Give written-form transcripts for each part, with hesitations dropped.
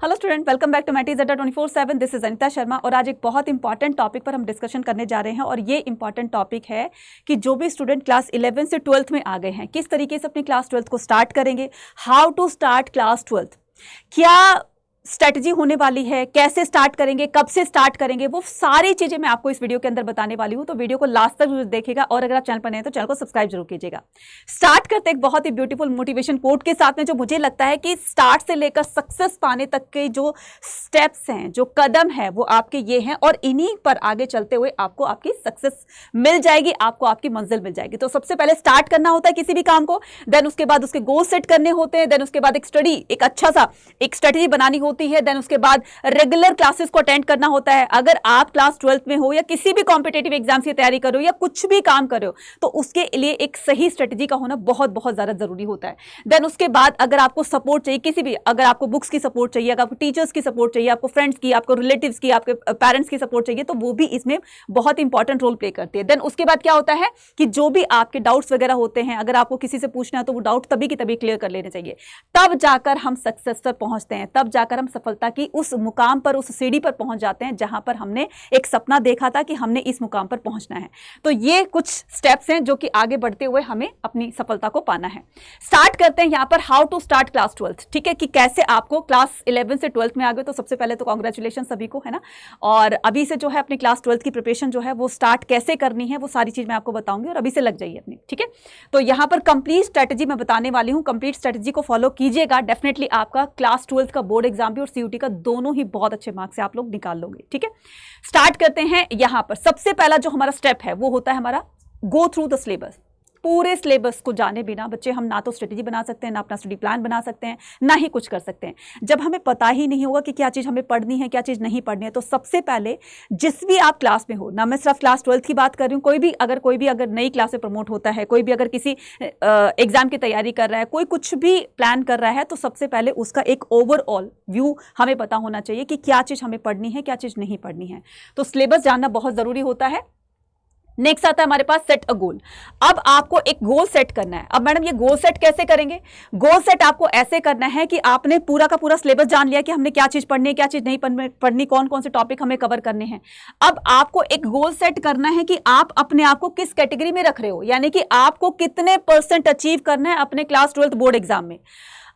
Hello student, welcome back to मैटीज अड्डा 24/7। This is Anita Sharma और आज एक बहुत इंपॉर्टेंट टॉपिक पर हम डिस्कशन करने जा रहे हैं। और ये इंपॉर्टेंट टॉपिक है कि जो भी स्टूडेंट क्लास 11 से 12th में आ गए हैं, किस तरीके से अपनी क्लास 12th को स्टार्ट करेंगे, how to start class 12th, क्या स्ट्रेटजी होने वाली है, कैसे स्टार्ट करेंगे, कब से स्टार्ट करेंगे, वो सारी चीजें मैं आपको इस वीडियो के अंदर बताने वाली हूं। तो वीडियो को लास्ट तक जरूर देखिएगा और अगर आप चैनल पर नए हैं तो चैनल को सब्सक्राइब जरूर कीजिएगा। स्टार्ट करते एक बहुत ही ब्यूटीफुल मोटिवेशन कोट के साथ में, जो मुझे लगता है कि स्टार्ट से लेकर सक्सेस पाने तक के जो स्टेप्स हैं, जो कदम है, वो आपके ये हैं और इन्हीं पर आगे चलते हुए आपको आपकी सक्सेस मिल जाएगी, आपको आपकी मंजिल मिल जाएगी। तो सबसे पहले स्टार्ट करना होता है किसी भी काम को, देन उसके बाद उसके गोल सेट करने होते हैं, देन उसके बाद एक स्टडी, एक अच्छा सा एक स्ट्रेटजी बनानी होती है, देन उसके बाद रेगुलर क्लासेस को अटेंड करना होता है। अगर आप क्लास 12th में हो या किसी भी कॉम्पिटेटिव एग्जाम की तैयारी कर रहे हो या कुछ भी काम कर रहे हो, तो उसके लिए एक सही स्ट्रेटजी का होना बहुत बहुत ज्यादा जरूरी होता है। देन उसके बाद अगर आपको सपोर्ट चाहिए किसी भी, अगर आपको बुक्स की सपोर्ट चाहिए, अगर आपको टीचर्स की सपोर्ट चाहिए, आपको फ्रेंड्स की, आपको रिलेटिव्स की, आपके पेरेंट्स की सपोर्ट चाहिए, तो वो भी इसमें बहुत इंपॉर्टेंट रोल प्ले करती है। देन उसके बाद क्या होता है कि जो भी आपके डाउट्स वगैरह होते हैं, अगर आपको किसी से पूछना है तो वो डाउट तभी की तभी क्लियर कर लेने चाहिए। तब जाकर हम सक्सेस पर पहुंचते हैं, तब जाकर हम सफलता की उस मुकाम पर, उस सीढ़ी पर पहुंच जाते हैं जहां पर हमने एक सपना देखा था कि हमने इस मुकाम पर पहुंचना है। तो ये कुछ स्टेप्स हैं जो कि आगे बढ़ते हुए हमें अपनी सफलता को पाना है। स्टार्ट करते हैं यहां पर how to start class 12th। ठीक है, कि कैसे आपको क्लास 11 से 12th में आ गए तो सबसे पहले तो कांग्रेचुलेशन सभी को, है ना। और अभी से जो है अपनी क्लास 12th की प्रिपरेशन जो है वो स्टार्ट कैसे करनी है, वो सारी चीज मैं आपको बताऊंगी और अभी से लग जाइए अपनी। ठीक है, तो यहां पर कंप्लीट स्ट्रेटजी मैं बताने वाली हूं, कंप्लीट स्ट्रेटजी को फॉलो कीजिएगा। डेफिनेटली आपका क्लास 12th का बोर्ड एग्जाम भी और सीयूटी का दोनों ही बहुत अच्छे मार्क्स से आप लोग निकाल लोगे। ठीक है, स्टार्ट करते हैं। यहां पर सबसे पहला जो हमारा स्टेप है वो होता है हमारा गो थ्रू द सिलेबस। पूरे सिलेबस को जाने बिना बच्चे हम ना तो स्ट्रेटजी बना सकते हैं, ना अपना स्टडी प्लान बना सकते हैं, ना ही कुछ कर सकते हैं। जब हमें पता ही नहीं होगा कि क्या चीज़ हमें पढ़नी है, क्या चीज़ नहीं पढ़नी है, तो सबसे पहले जिस भी आप क्लास में हो ना, मैं सिर्फ क्लास 12th की बात कर रही हूँ, कोई भी अगर नई क्लास में प्रमोट होता है, कोई भी अगर किसी एग्जाम की तैयारी कर रहा है, कोई कुछ भी प्लान कर रहा है, तो सबसे पहले उसका एक ओवरऑल व्यू हमें पता होना चाहिए कि क्या चीज़ हमें पढ़नी है, क्या चीज़ नहीं पढ़नी है। तो सिलेबस जानना बहुत ज़रूरी होता है। नेक्स्ट आता है हमारे पास सेट अ गोल। अब आपको एक गोल सेट करना है। अब मैडम ये गोल सेट कैसे करेंगे? गोल सेट आपको ऐसे करना है कि आपने पूरा का पूरा सिलेबस जान लिया कि हमने क्या चीज पढ़नी है, क्या चीज नहीं पढ़नी, कौन कौन से टॉपिक हमें कवर करने हैं। अब आपको एक गोल सेट करना है कि आप अपने आप को किस कैटेगरी में रख रहे हो, यानी कि आपको कितने % अचीव करना है अपने क्लास 12th बोर्ड एग्जाम में।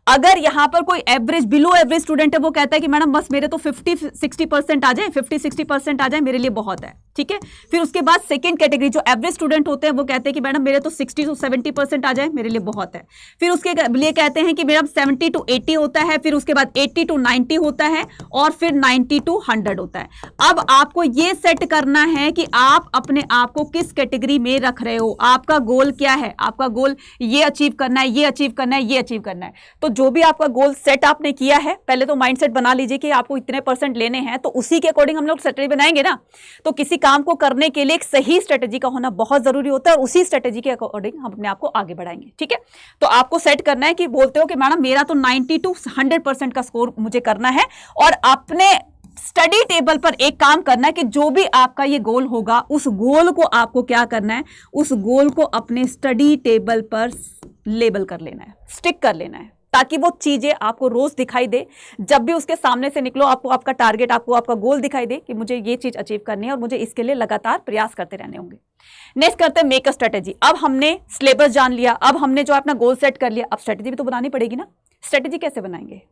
अगर यहां पर कोई एवरेज, बिलो एवरेज स्टूडेंट है, वो कहता है कि मैडम बस मेरे तो 50-60% आ जाए, 50-60% आ जाए मेरे लिए बहुत है। ठीक है, फिर उसके बाद सेकंड कैटेगरी जो एवरेज स्टूडेंट होते हैं वो कहते हैं कि मैडम मेरे तो 60-70% आ जाए मेरे लिए बहुत है। फिर उसके लिए कहते हैं कि मेरा 70-80 होता है, फिर उसके बाद 80-90 होता है और फिर 90-100 होता है। अब आपको ये सेट करना है कि आप अपने आप को किस कैटेगरी में रख रहे हो, आपका गोल क्या है। आपका गोल ये अचीव करना है, ये अचीव करना है, ये अचीव करना है। तो जो भी आपका गोल सेट आपने किया है, पहले तो माइंडसेट बना लीजिए कि आपको इतने % लेने हैं, तो उसी के अकॉर्डिंग हम लोग स्ट्रेटजी बनाएंगे ना। तो किसी काम को करने के लिए एक सही स्ट्रेटजी का होना बहुत जरूरी होता है और उसी स्ट्रेटजी के अकॉर्डिंग हम अपने आप को आगे बढ़ाएंगे। ठीक है, तो आपको सेट करना है कि बोलते हो कि मैडम मेरा तो 90-100% का स्कोर मुझे करना है और अपने स्टडी टेबल पर एक काम करना है कि जो भी आपका ये गोल होगा, उस गोल को आपको क्या करना है, उस गोल को अपने स्टडी टेबल पर लेबल कर लेना है, स्टिक कर लेना है, ताकि वो चीजें आपको रोज दिखाई दे। जब भी उसके सामने से निकलो, आपको आपका टारगेट, आपको आपका गोल दिखाई दे कि मुझे ये चीज अचीव करनी है और मुझे इसके लिए लगातार प्रयास करते रहने होंगे। नेक्स्ट करते हैं मेक अ स्ट्रेटेजी। अब हमने सिलेबस जान लिया, अब हमने जो अपना गोल सेट कर लिया, अब स्ट्रेटेजी भी तो बनानी पड़ेगी ना। स्ट्रेटेजी कैसे बनाएंगे?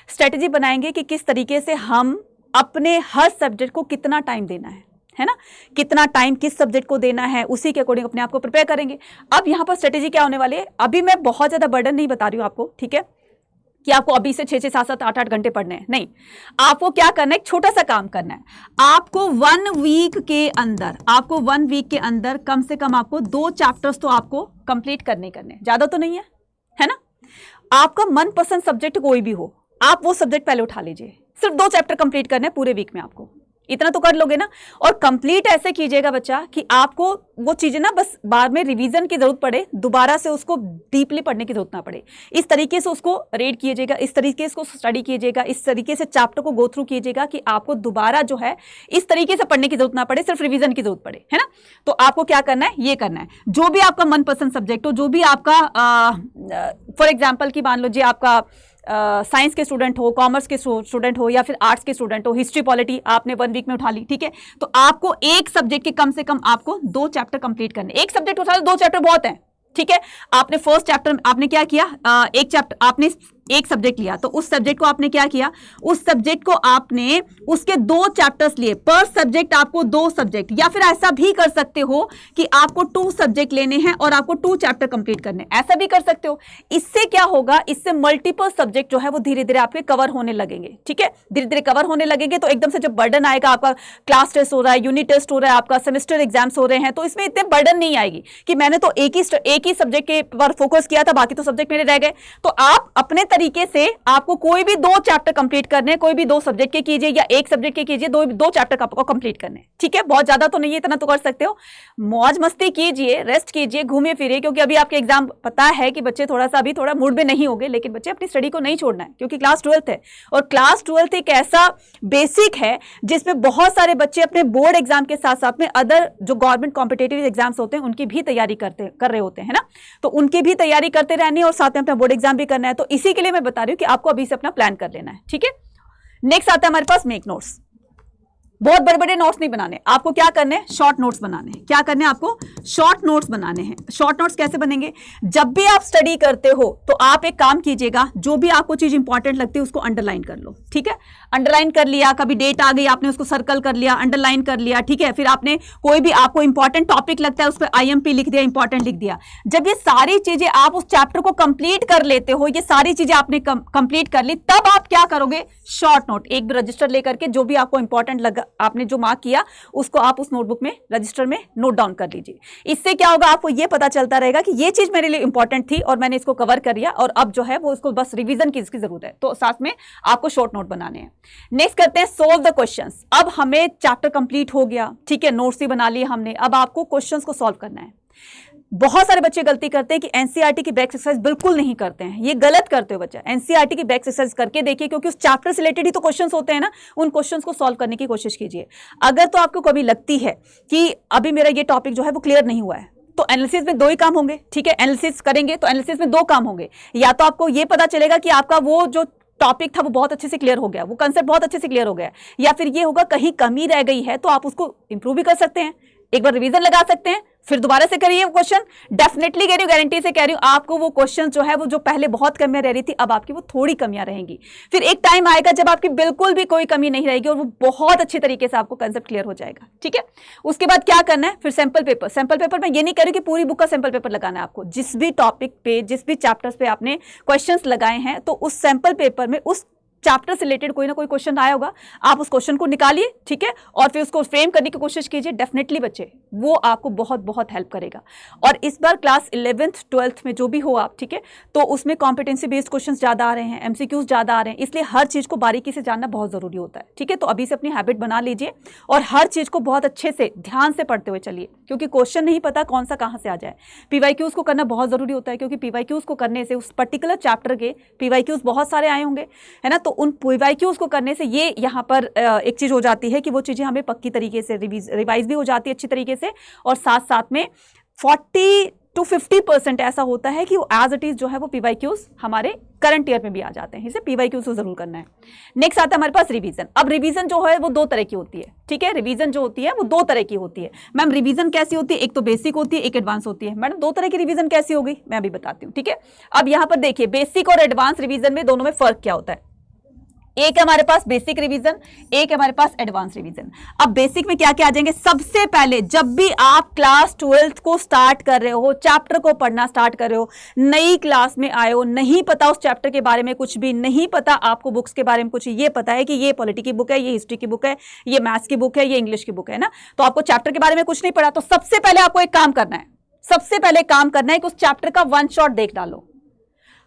स्ट्रेटेजी बनाएंगे कि किस तरीके से हम अपने हर सब्जेक्ट को कितना टाइम देना है ना, कितना टाइम किस सब्जेक्ट को देना है, उसी के अकॉर्डिंग अपने आप को प्रिपेयर करेंगे। अब यहां पर स्ट्रेटेजी क्या होने वाली है, अभी मैं बहुत ज्यादा बर्डन नहीं बता रही हूं आपको, ठीक है, कि आपको अभी से 6-6, 7-7, 8-8 घंटे पढ़ने हैं, नहीं। आपको क्या करना है, एक छोटा सा काम करना है। आपको 1 वीक के अंदर कम से कम आपको 2 चैप्टर्स तो आपको कंप्लीट करने ज्यादा तो नहीं है ना। आपका मनपसंद सब्जेक्ट कोई भी हो, आप वो सब्जेक्ट पहले उठा लीजिए। सिर्फ 2 चैप्टर कंप्लीट करने हैं पूरे वीक में, आपको इतना तो कर लोगे ना। और कंप्लीट ऐसे कीजिएगा बच्चा कि आपको वो चीजें ना बस बाद में रिवीजन की जरूरत पड़े, दोबारा से उसको डीपली पढ़ने की जरूरत ना पड़े। इस तरीके से उसको रीड कीजिएगा, इस तरीके से उसको स्टडी कीजिएगा, इस तरीके से चैप्टर को गो थ्रू कीजिएगा कि आपको दोबारा जो है इस तरीके से पढ़ने की जरूरत ना पड़े, सिर्फ रिवीजन की जरूरत पड़े, है ना। तो आपको क्या करना है, ये करना है। जो भी आपका मनपसंद सब्जेक्ट हो, जो भी आपका फॉर एग्जाम्पल की मान लो जी आपका साइंस के स्टूडेंट हो, कॉमर्स के स्टूडेंट हो या फिर आर्ट्स के स्टूडेंट हो, हिस्ट्री पॉलिटी आपने 1 वीक में उठा ली, ठीक है, तो आपको एक सब्जेक्ट के कम से कम आपको 2 चैप्टर कंप्लीट करने। एक सब्जेक्ट उठा लो, 2 चैप्टर बहुत है, ठीक है। आपने फर्स्ट चैप्टर आपने क्या किया, एक चैप्टर आपने एक सब्जेक्ट लिया, तो उस सब्जेक्ट को आपने क्या किया, उस सब्जेक्ट को आपने उसके 2 चैप्टर्स लिए, पर सब्जेक्ट आपको 2 सब्जेक्ट, या फिर ऐसा भी कर सकते हो कि आपको 2 सब्जेक्ट लेने हैं और आपको 2 चैप्टर कंप्लीट करने, ऐसा भी कर सकते हो। इससे क्या होगा, इससे मल्टीपल सब्जेक्ट जो है वो धीरे धीरे आपके कवर होने लगेंगे, ठीक है, धीरे धीरे कवर होने लगेंगे। तो एकदम से जब बर्डन आएगा, आपका क्लास टेस्ट हो रहा है, यूनिट टेस्ट हो रहा है, आपका सेमेस्टर एग्जाम्स हो रहे हैं, तो इसमें इतने बर्डन नहीं आएगी कि मैंने तो एक ही सब्जेक्ट के पर फोकस किया था, बाकी तो सब्जेक्ट मेरे रह गए। तो आप अपने तरीके से आपको कोई भी 2 चैप्टर कंप्लीट करने, कोई भी 2 सब्जेक्ट के कीजिए या एक सब्जेक्ट के कीजिए, 2 चैप्टर आपको कंप्लीट करने, ठीक है। बहुत ज्यादा तो नहीं है, इतना तो कर सकते हो। मौज मस्ती कीजिए, रेस्ट कीजिए, घूमिए फिरिए, क्योंकि अभी आपके एग्जाम, पता है कि बच्चे अभी थोड़ा मूड में नहीं होंगे, लेकिन बच्चे अपनी स्टडी को नहीं छोड़ना है, क्योंकि क्लास 12th है और क्लास 12th एक ऐसा बेसिक है जिसमें बहुत सारे बच्चे अपने बोर्ड एग्जाम के साथ साथ में अदर जो गवर्नमेंट कॉम्पिटेटिव एग्जाम्स होते हैं उनकी भी तैयारी कर रहे होते हैं ना, तो उनकी भी तैयारी करते रहनी है और साथ में अपना बोर्ड एग्जाम भी करना है। तो इसी के लिए मैं बता रही हूं कि आपको अभी से अपना प्लान कर लेना है, ठीक है। नेक्स्ट आता है हमारे पास मेक नोट्स। बहुत बड़े बड़े नोट्स नहीं बनाने, आपको क्या करने हैं, शॉर्ट नोट्स बनाने हैं। क्या करने हैं आपको, शॉर्ट नोट्स बनाने हैं। शॉर्ट नोट्स कैसे बनेंगे, जब भी आप स्टडी करते हो तो आप एक काम कीजिएगा, जो भी आपको चीज इंपॉर्टेंट लगती है उसको अंडरलाइन कर लो, ठीक है। अंडरलाइन कर लिया, कभी डेट आ गई आपने उसको सर्कल कर लिया, अंडरलाइन कर लिया, ठीक है। फिर आपने कोई भी आपको इंपॉर्टेंट टॉपिक लगता है उस पर IMP लिख दिया, इंपॉर्टेंट लिख दिया। जब ये सारी चीजें आप उस चैप्टर को कंप्लीट कर लेते हो, ये सारी चीजें आपने कंप्लीट कर ली, तब आप क्या करोगे, शॉर्ट नोट एक रजिस्टर लेकर के जो भी आपको इंपॉर्टेंट लगा, आपने जो मार्क किया उसको आप उस नोटबुक में रजिस्टर में नोट डाउन कर लीजिए। इससे क्या होगा, आपको ये पता चलता रहेगा कि ये चीज मेरे लिए इंपॉर्टेंट थी और मैंने इसको कवर कर लिया और अब जो है वो इसको बस रिवीजन की इसकी जरूरत है, तो साथ में आपको शॉर्ट नोट बनाने हैं। नेक्स्ट करते हैं सोल्व द क्वेश्चंस। अब हमें चैप्टर कंप्लीट हो गया, ठीक है, नोट्स भी बना लिए हमने, अब आपको क्वेश्चंस को सॉल्व करना है। बहुत सारे बच्चे गलती करते हैं कि एनसीईआरटी की बैक एक्सरसाइज बिल्कुल नहीं करते हैं, ये गलत करते हो बच्चा। एनसीईआरटी की बैक एक्सरसाइज करके देखिए, क्योंकि उस चैप्टर से रिलेटेड ही तो क्वेश्चंस होते हैं ना, उन क्वेश्चंस को सॉल्व करने की कोशिश कीजिए। अगर तो आपको कभी लगती है कि अभी मेरा ये टॉपिक जो है वो क्लियर नहीं हुआ है, तो एनालिसिस में 2 ही काम होंगे, ठीक है। एनालिसिस करेंगे तो एनालिसिस में 2 काम होंगे, या तो आपको ये पता चलेगा कि आपका वो जो टॉपिक था वो बहुत अच्छे से क्लियर हो गया, वो कंसेप्ट बहुत अच्छे से क्लियर हो गया, या फिर ये होगा कहीं कमी रह गई है तो आप उसको इंप्रूव भी कर सकते हैं, एक बार रिवीजन लगा सकते हैं, फिर दोबारा से करिए वो क्वेश्चन। डेफिनेटली कह रही हूँ, गारंटी से कह रही हूँ, आपको वो क्वेश्चन जो है वो जो पहले बहुत कमियां रह रही थी, अब आपकी वो थोड़ी कमियां रहेंगी। फिर एक टाइम आएगा जब आपकी बिल्कुल भी कोई कमी नहीं रहेगी और वो बहुत अच्छी तरीके से आपको कंसेप्ट क्लियर हो जाएगा, ठीक है। उसके बाद क्या करना है, फिर सैंपल पेपर। सैंपल पेपर में ये नहीं कह रही कि पूरी बुक का सैंपल पेपर लगाना है आपको, जिस भी टॉपिक पे, जिस भी चैप्टर्स पे आपने क्वेश्चंस लगाए हैं, तो उस सैंपल पेपर में उस चैप्टर से रिलेटेड कोई ना कोई क्वेश्चन आया होगा, आप उस क्वेश्चन को निकालिए, ठीक है, और फिर उसको फ्रेम करने की कोशिश कीजिए। डेफिनेटली बच्चे वो आपको बहुत बहुत हेल्प करेगा। और इस बार क्लास 11th 12th में जो भी हो आप, ठीक है, तो उसमें कॉम्पिटेंसी बेस्ड क्वेश्चंस ज्यादा आ रहे हैं, MCQs ज्यादा आ रहे हैं, इसलिए हर चीज को बारीकी से जानना बहुत जरूरी होता है, ठीक है। तो अभी से अपनी हैबिट बना लीजिए और हर चीज को बहुत अच्छे से ध्यान से पढ़ते हुए चलिए, क्योंकि क्वेश्चन नहीं पता कौन सा कहां से आ जाए। PYQs को करना बहुत जरूरी होता है, क्योंकि PYQs को करने से उस पर्टिकुलर चैप्टर के PYQs बहुत सारे आए होंगे, है ना, तो उन PYQs को करने से ये यहाँ पर एक चीज हो जाती है कि वो चीजें हमें पक्की तरीके से रिवाइज भी हो जाती है अच्छी तरीके से, और साथ साथ में 40 to 50% ऐसा होता है कि वो एज इट इज जो है वो PYQs हमारे करंट ईयर में भी आ जाते हैं, इसे PYQs को जरूर करना है। नेक्स्ट आता है हमारे पास रिवीजन। अब रिवीजन जो है वो 2 तरह की होती है, ठीक है। रिवीजन जो होती है वो 2 तरह की होती है। मैम रिवीजन कैसी होती है, एक तो बेसिक होती है, एक एडवांस होती है। मैडम 2 तरह की रिवीजन कैसी होगी, मैं अभी बताती हूँ, ठीक है। अब यहाँ पर देखिए, बेसिक और एडवांस रिवीजन में दोनों में फर्क क्या होता है। एक हमारे पास बेसिक रिवीजन, एक हमारे पास एडवांस रिवीजन। अब बेसिक में क्या क्या आ जाएंगे, सबसे पहले जब भी आप क्लास 12th को स्टार्ट कर रहे हो, चैप्टर को पढ़ना स्टार्ट कर रहे हो, नई क्लास में आए हो, नहीं पता उस चैप्टर के बारे में कुछ भी, नहीं पता आपको बुक्स के बारे में कुछ, ये पता है कि ये पॉलिटी की बुक है, ये हिस्ट्री की बुक है, ये मैथ्स की बुक है, ये इंग्लिश की बुक है ना, तो आपको चैप्टर के बारे में कुछ नहीं पढ़ा, तो सबसे पहले आपको एक काम करना है, सबसे पहले काम करना है कि उस चैप्टर का 1 शॉट देख डालो।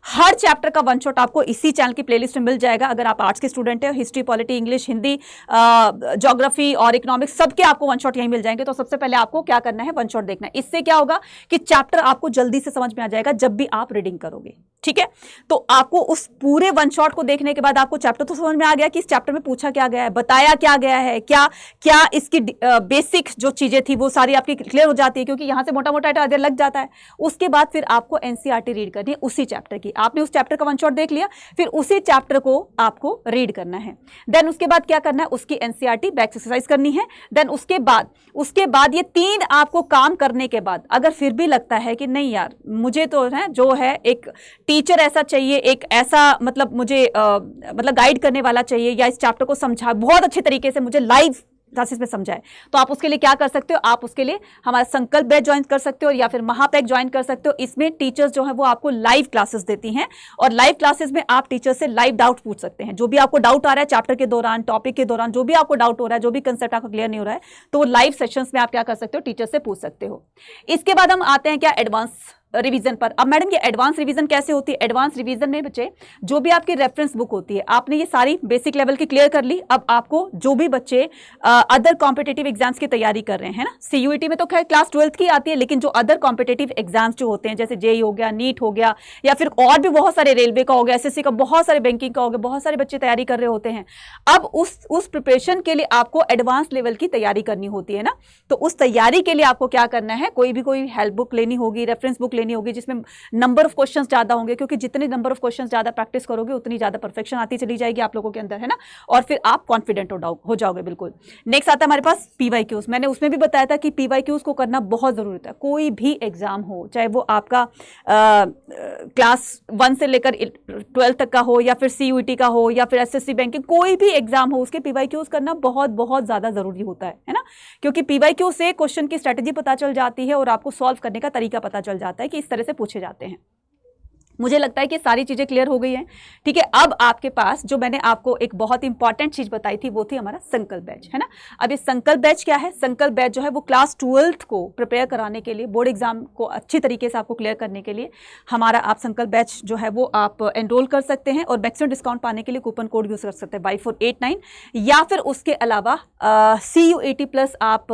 हर चैप्टर का 1 शॉट आपको इसी चैनल की प्लेलिस्ट में मिल जाएगा। अगर आप आर्ट्स के स्टूडेंट हैं, history, polity, English, Hindi, geography और इकोनॉमिक्स, सबके आपको 1 शॉट यहीं मिल जाएंगे। तो सबसे पहले आपको क्या करना है, 1 शॉट देखना है। इससे क्या होगा कि चैप्टर आपको जल्दी से समझ में आ जाएगा जब भी आप रीडिंग करोगे, ठीक है। तो आपको उस पूरे वन शॉट को देखने के बाद आपको चैप्टर तो समझ में आ गया कि इस चैप्टर में पूछा क्या गया है, बताया क्या गया है, क्या क्या इसकी बेसिक जो चीजें थी वो सारी आपकी क्लियर हो जाती है, क्योंकि यहां से मोटा मोटा आइडिया लग जाता है। उसके बाद फिर आपको एनसीईआरटी रीड करनी है उसी चैप्टर की। आपने उस चैप्टर का वन शॉट देख लिया, फिर उसी चैप्टर को आपको रीड करना है। देन उसके बाद क्या करना है, उसकी एनसीईआरटी बैक एक्सरसाइज करनी है। देन उसके बाद ये 3 आपको काम करने के बाद अगर फिर भी लगता है कि नहीं यार मुझे तो है जो है एक टीचर ऐसा चाहिए, एक ऐसा मतलब मुझे मतलब गाइड करने वाला चाहिए, या इस चैप्टर को समझा बहुत अच्छे तरीके से मुझे लाइव क्लासेस में समझाए, तो आप उसके लिए क्या कर सकते हो, आप उसके लिए हमारा संकल्प बैच ज्वाइन कर सकते हो या फिर महापैक ज्वाइन कर सकते हो। इसमें टीचर्स जो है वो आपको लाइव क्लासेस देती हैं और लाइव क्लासेस में आप टीचर से लाइव डाउट पूछ सकते हैं। जो भी आपको डाउट आ रहा है चैप्टर के दौरान, टॉपिक के दौरान, जो भी आपको डाउट हो रहा है, जो भी कंसेप्ट आपको क्लियर नहीं हो रहा है, तो लाइव सेशंस में आप क्या कर सकते हो, टीचर से पूछ सकते हो। इसके बाद हम आते हैं क्या, एडवांस रिवीजन पर। अब मैडम ये एडवांस रिवीजन कैसे होती है? एडवांस रिवीजन में बच्चे जो भी आपकी रेफरेंस बुक होती है, आपने ये सारी बेसिक लेवल की क्लियर कर ली। अब आपको जो भी बच्चे अदर कॉम्पिटेटिव एग्जाम्स की तैयारी कर रहे हैं ना, सीयूईटी में तो खैर क्लास 12th की आती है, लेकिन जो अदर कॉम्पिटेटिव एग्जाम्स जो होते हैं जैसे जेई हो गया, नीट हो गया, या फिर और भी बहुत सारे, रेलवे का हो गया, एसएससी का, बहुत सारे बैंकिंग का हो गया, बहुत सारे बच्चे तैयारी कर रहे होते हैं। अब उस प्रिपरेशन के लिए आपको एडवांस लेवल की तैयारी करनी होती है ना, तो उस तैयारी के लिए आपको क्या करना है, कोई हेल्प बुक लेनी होगी, रेफरेंस बुक लेनी होगी जिसमें नंबर ऑफ क्वेश्चंस ज्यादा होंगे, क्योंकि जितने नंबर ऑफ क्वेश्चंस ज्यादा प्रैक्टिस करोगे उतनी ज्यादा परफेक्शन आती चली जाएगी आप लोगों के अंदर, है ना, और फिर आप कॉन्फिडेंट हो जाओगे बिल्कुल। नेक्स्ट आता है हमारे पास पीवाईक्यूज। मैंने उसमें भी बताया था कि पीवाईक्यूज को करना बहुत जरूरी है। कोई भी एग्जाम हो, चाहे वो आपका क्लास 1 से लेकर 12 तक का हो, या फिर सीयूईटी का हो, या फिर एसएससी बैंकिंग, कोई भी एग्जाम हो, उसके पीवाईक्यूज करना बहुत बहुत ज्यादा जरूरी होता है ना, क्योंकि पीवाईक्यू से क्वेश्चन की स्ट्रेटेजी पता चल जाती है और आपको सॉल्व करने का तरीका पता चल जाता है कि इस तरह से पूछे जाते हैं। मुझे लगता है कि सारी चीजें क्लियर हो गई हैं, ठीक है। अब आपके पास जो मैंने आपको एक बहुत इंपॉर्टेंट चीज बताई थी वो थी हमारा संकल्प बैच, है ना। अब ये संकल्प बैच क्या है? संकल्प बैच जो है वो क्लास 12th को प्रिपेयर कराने के लिए, बोर्ड एग्जाम को अच्छी तरीके से आपको क्लियर करने के लिए हमारा आप संकल्प बैच जो है वो आप एनरोल कर सकते हैं और मैक्सिमम डिस्काउंट पाने के लिए कूपन कोड यूज कर सकते हैं Y489, या फिर उसके अलावा CU80 प्लस आप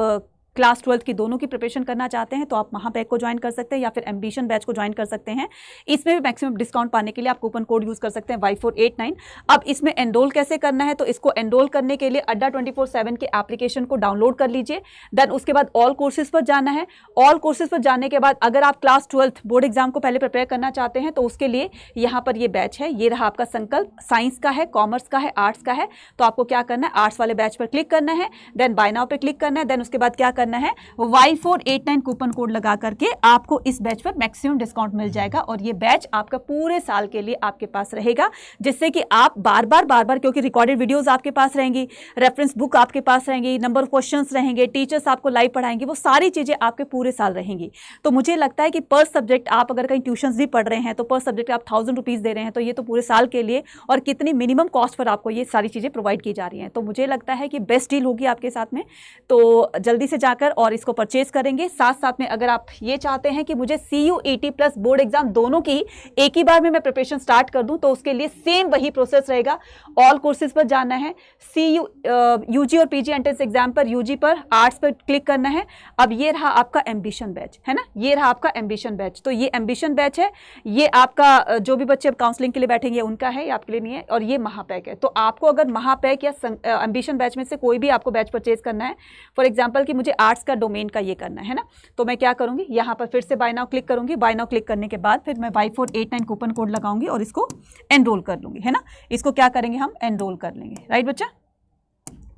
क्लास 12th की दोनों की प्रिपरेशन करना चाहते हैं तो आप महापैक को ज्वाइन कर सकते हैं या फिर एम्बिशन बैच को ज्वाइन कर सकते हैं। इसमें भी मैक्सिमम डिस्काउंट पाने के लिए आप कूपन कोड यूज कर सकते हैं Y489। अब इसमें एनरोल कैसे करना है? तो इसको एनरोल करने के लिए अड्डा 24/7 के एप्लीकेशन को डाउनलोड कर लीजिए। देन उसके बाद ऑल कोर्सेज पर जाना है। ऑल कोर्सेज पर जाने के बाद अगर आप क्लास 12th बोर्ड एग्जाम को पहले प्रिपेयर करना चाहते हैं तो उसके लिए यहाँ पर ये बैच है, ये रहा आपका संकल्प। साइंस का है, कॉमर्स का है, आर्ट्स का है, तो आपको क्या करना है, आर्ट्स वाले बैच पर क्लिक करना है, देन बाय नाउ पे क्लिक करना है। देन उसके बाद क्या करना है, Y489 कूपन कोड लगा करके आपको इस बैच पर मैक्सिमम डिस्काउंट मिल जाएगा और ये बैच आपका पूरे साल के लिए आपके पास रहेगा, जिससे कि आप बार बार क्योंकि रिकॉर्डेड वीडियोस आपके पास रहेंगी, रेफरेंस बुक आपके पास रहेंगी, नंबर ऑफ क्वेश्चंस रहेंगे, टीचर्स आपको लाइव पढ़ाएंगे, वो सारी चीजें आपके पूरे साल रहेंगी। तो मुझे लगता है कि पर सब्जेक्ट आप अगर कहीं ट्यूशंस भी पढ़ रहे हैं तो पर सब्जेक्ट आप 1000 रुपीज दे रहे हैं, तो ये तो पूरे साल के लिए, और कितनी मिनिमम कॉस्ट पर आपको ये सारी चीजें प्रोवाइड की जा रही हैं। तो मुझे लगता है कि बेस्ट डील होगी आपके साथ में, तो जल्दी से जाकर और इसको परचेज करेंगे। साथ साथ में अगर आप ये चाहते हैं कि मुझे CU80 प्लस बोर्ड एग्जाम दोनों की एक ही बार में मैं प्रिपरेशन स्टार्ट कर दूं, तो उसके लिए सेम वही प्रोसेस रहेगा। ऑल कोर्सेज पर जाना है, UG और PG एंट्रेंस एग्जाम पर, UG पर, आर्ट्स पर क्लिक करना है। अब ये रहा आपका एम्बिशन बैच, है ना, ये रहा आपका एम्बिशन बैच। तो ये एम्बिशन बैच है, ये आपका जो भी बच्चे काउंसलिंग के लिए बैठेंगे उनका है, ये आपके लिए नहीं है। और ये महापैक है। तो आपको अगर महापैक या एम्बिशन बैच में से कोई भी आपको बैच परचेज करना है, फॉर एग्जाम्पल कि मुझे आर्ट्स का डोमेन का ये करना है ना, तो मैं क्या करूंगी, यहाँ पर फिर से बाय नाउ क्लिक करूंगी। बाय नाउ क्लिक करने के बाद फिर मैं Y489 कूपन कोड लगाऊंगी और इसको एनरोल कर लूंगी, है ना। इसको क्या करेंगे, हम एनरोल कर लेंगे, राइट बच्चा।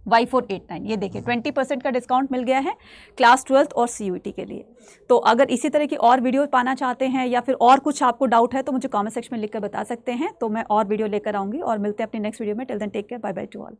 Y489, ये देखिए 20% का डिस्काउंट मिल गया है क्लास 12th और CUET के लिए। तो अगर इसी तरह की और वीडियो पाना चाहते हैं या फिर और कुछ आपको डाउट है तो मुझे कमेंट सेक्शन में लिखकर बता सकते हैं, तो मैं और वीडियो लेकर आऊंगी। और मिलते हैं अपनी नेक्स्ट वीडियो में। Till then take care, bye bye to all.